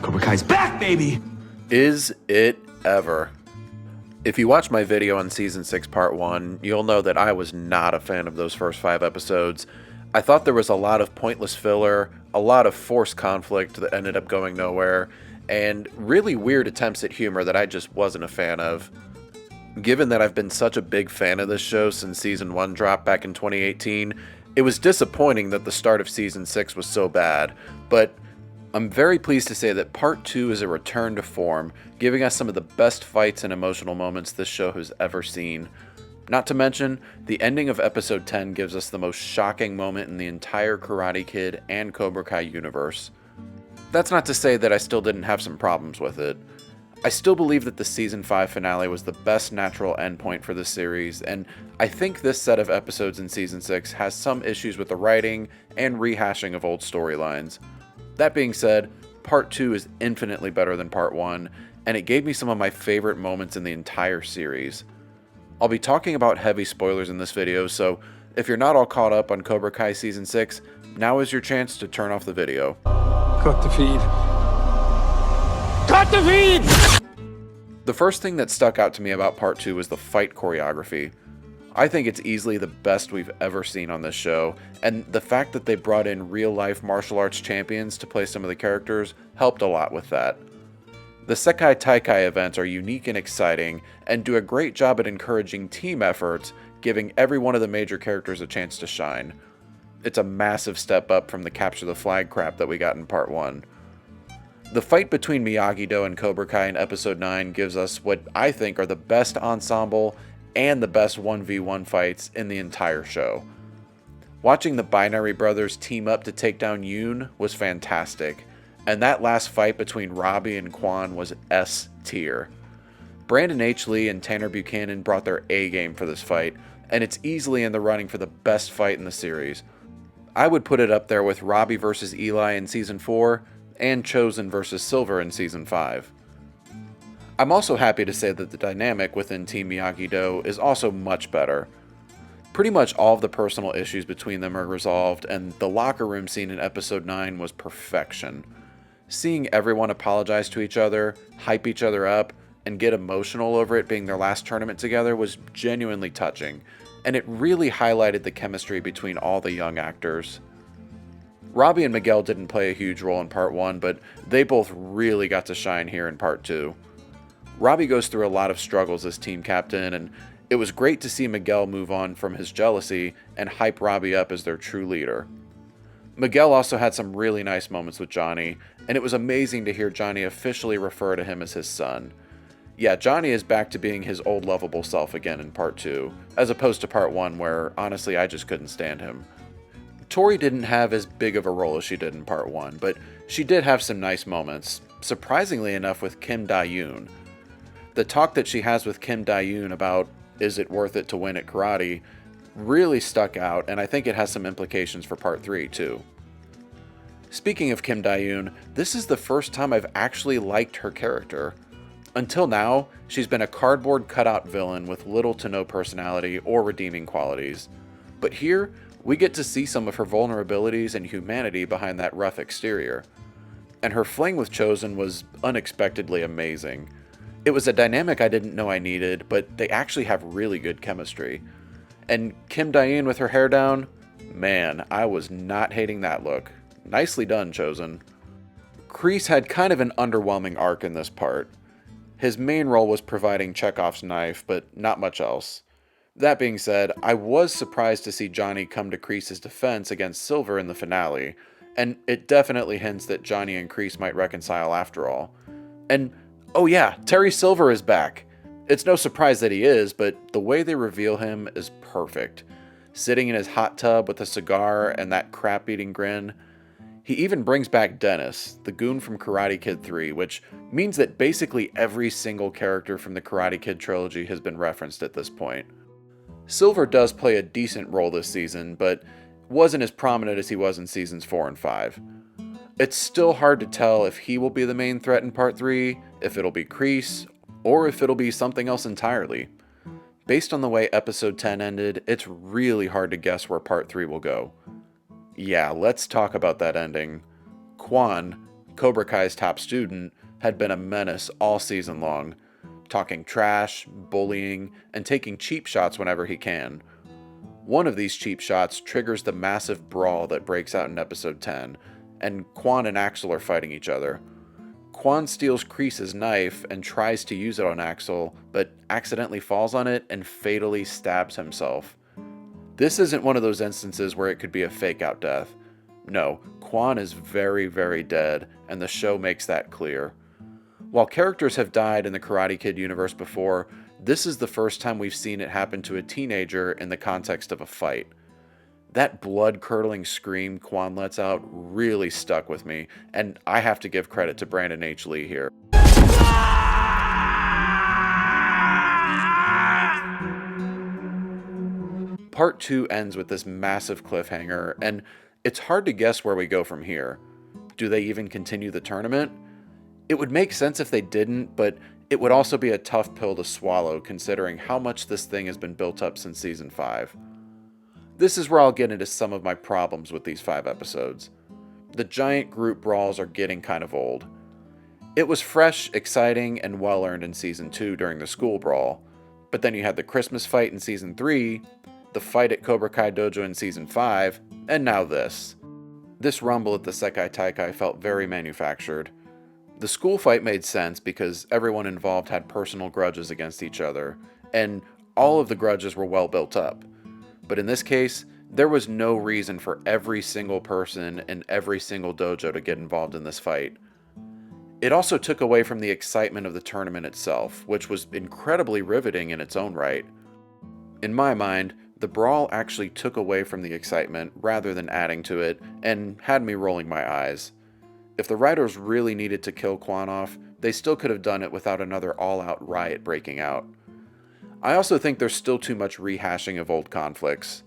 Cobra Kai's back, baby! Is it ever? If you watch my video on Season 6 Part 1, you'll know that I was not a fan of those first 5 episodes. I thought there was a lot of pointless filler, a lot of forced conflict that ended up going nowhere, and really weird attempts at humor that I just wasn't a fan of. Given that I've been such a big fan of this show since Season 1 dropped back in 2018, it was disappointing that the start of Season 6 was so bad, but I'm very pleased to say that Part 2 is a return to form, giving us some of the best fights and emotional moments this show has ever seen. Not to mention, the ending of Episode 10 gives us the most shocking moment in the entire Karate Kid and Cobra Kai universe. That's not to say that I still didn't have some problems with it. I still believe that the Season 5 finale was the best natural endpoint for the series, and I think this set of episodes in Season 6 has some issues with the writing and rehashing of old storylines. That being said, Part 2 is infinitely better than Part 1, and it gave me some of my favorite moments in the entire series. I'll be talking about heavy spoilers in this video, so if you're not all caught up on Cobra Kai Season 6, now is your chance to turn off the video. Cut the feed. Cut the feed! The first thing that stuck out to me about Part 2 was the fight choreography. I think it's easily the best we've ever seen on this show, and the fact that they brought in real-life martial arts champions to play some of the characters helped a lot with that. The Sekai Taikai events are unique and exciting, and do a great job at encouraging team efforts, giving every one of the major characters a chance to shine. It's a massive step up from the capture the flag crap that we got in Part 1. The fight between Miyagi-Do and Cobra Kai in Episode 9 gives us what I think are the best ensemble and the best 1v1 fights in the entire show. Watching the Binary Brothers team up to take down Yoon was fantastic, and that last fight between Robbie and Quan was S tier. Brandon H. Lee and Tanner Buchanan brought their A game for this fight, and it's easily in the running for the best fight in the series. I would put it up there with Robbie vs. Eli in Season 4, and Chozen vs. Silver in Season 5. I'm also happy to say that the dynamic within Team Miyagi-Do is also much better. Pretty much all of the personal issues between them are resolved, and the locker room scene in Episode 9 was perfection. Seeing everyone apologize to each other, hype each other up, and get emotional over it being their last tournament together was genuinely touching, and it really highlighted the chemistry between all the young actors. Robbie and Miguel didn't play a huge role in Part 1, but they both really got to shine here in Part 2. Robbie goes through a lot of struggles as team captain, and it was great to see Miguel move on from his jealousy and hype Robbie up as their true leader. Miguel also had some really nice moments with Johnny, and it was amazing to hear Johnny officially refer to him as his son. Yeah, Johnny is back to being his old lovable self again in Part 2, as opposed to Part 1 where, honestly, I just couldn't stand him. Tori didn't have as big of a role as she did in Part 1, but she did have some nice moments, surprisingly enough with Kim Da-Eun. The talk that she has with Kim Da-Eun about is it worth it to win at karate really stuck out, and I think it has some implications for Part 3 too. Speaking of Kim Da-Eun, this is the first time I've actually liked her character. Until now, she's been a cardboard cutout villain with little to no personality or redeeming qualities. But here, we get to see some of her vulnerabilities and humanity behind that rough exterior. And her fling with Chozen was unexpectedly amazing. It was a dynamic I didn't know I needed, but they actually have really good chemistry. And Kim Da-Eun with her hair down? Man, I was not hating that look. Nicely done, Chozen. Kreese had kind of an underwhelming arc in this part. His main role was providing Chekhov's knife, but not much else. That being said, I was surprised to see Johnny come to Kreese's defense against Silver in the finale, and it definitely hints that Johnny and Kreese might reconcile after all. And oh yeah, Terry Silver is back. It's no surprise that he is, but the way they reveal him is perfect. Sitting in his hot tub with a cigar and that crap-eating grin. He even brings back Dennis, the goon from Karate Kid 3, which means that basically every single character from the Karate Kid trilogy has been referenced at this point. Silver does play a decent role this season, but wasn't as prominent as he was in Seasons 4 and 5. It's still hard to tell if he will be the main threat in Part 3, if it'll be Kreese, or if it'll be something else entirely. Based on the way Episode 10 ended, it's really hard to guess where Part 3 will go. Yeah, let's talk about that ending. Quan, Cobra Kai's top student, had been a menace all season long, talking trash, bullying, and taking cheap shots whenever he can. One of these cheap shots triggers the massive brawl that breaks out in episode 10, and Quan and Axel are fighting each other. Quan steals Kreese's knife and tries to use it on Axel, but accidentally falls on it and fatally stabs himself. This isn't one of those instances where it could be a fake-out death. No, Quan is very, very dead, and the show makes that clear. While characters have died in the Karate Kid universe before, this is the first time we've seen it happen to a teenager in the context of a fight. That blood-curdling scream Quan lets out really stuck with me, and I have to give credit to Brandon H. Lee here. Part 2 ends with this massive cliffhanger, and it's hard to guess where we go from here. Do they even continue the tournament? It would make sense if they didn't, but it would also be a tough pill to swallow considering how much this thing has been built up since Season 5. This is where I'll get into some of my problems with these 5 episodes. The giant group brawls are getting kind of old. It was fresh, exciting, and well-earned in Season 2 during the school brawl, but then you had the Christmas fight in Season 3, the fight at Cobra Kai Dojo in Season 5, and now this. This rumble at the Sekai Taikai felt very manufactured. The school fight made sense because everyone involved had personal grudges against each other, and all of the grudges were well built up. But in this case, there was no reason for every single person in every single dojo to get involved in this fight. It also took away from the excitement of the tournament itself, which was incredibly riveting in its own right. In my mind, the brawl actually took away from the excitement rather than adding to it, and had me rolling my eyes. If the writers really needed to kill Quan off, they still could have done it without another all-out riot breaking out. I also think there's still too much rehashing of old conflicts.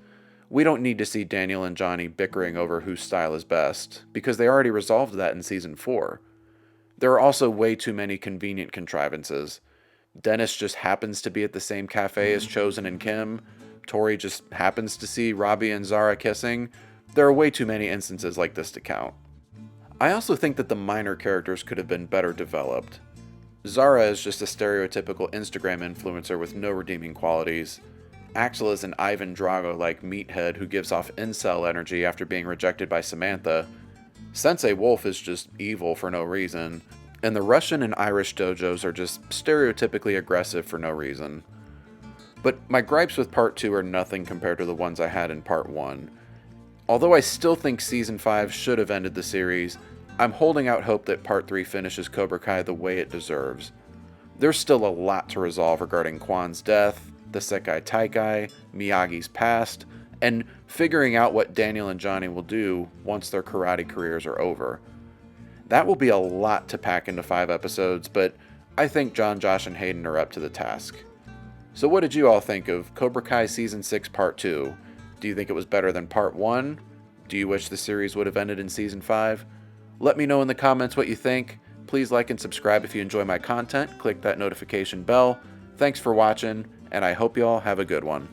We don't need to see Daniel and Johnny bickering over whose style is best, because they already resolved that in Season 4. There are also way too many convenient contrivances. Dennis just happens to be at the same cafe as Chozen and Kim. Tori just happens to see Robbie and Zara kissing. There are way too many instances like this to count. I also think that the minor characters could have been better developed. Zara is just a stereotypical Instagram influencer with no redeeming qualities. Axel is an Ivan Drago-like meathead who gives off incel energy after being rejected by Samantha. Sensei Wolf is just evil for no reason. And the Russian and Irish dojos are just stereotypically aggressive for no reason. But my gripes with Part 2 are nothing compared to the ones I had in Part 1. Although I still think Season 5 should have ended the series, I'm holding out hope that Part 3 finishes Cobra Kai the way it deserves. There's still a lot to resolve regarding Quan's death, the Sekai Taikai, Miyagi's past, and figuring out what Daniel and Johnny will do once their karate careers are over. That will be a lot to pack into 5 episodes, but I think John, Josh, and Hayden are up to the task. So what did you all think of Cobra Kai Season 6 Part 2? Do you think it was better than Part 1? Do you wish the series would have ended in Season 5? Let me know in the comments what you think. Please like and subscribe if you enjoy my content. Click that notification bell. Thanks for watching, and I hope you all have a good one.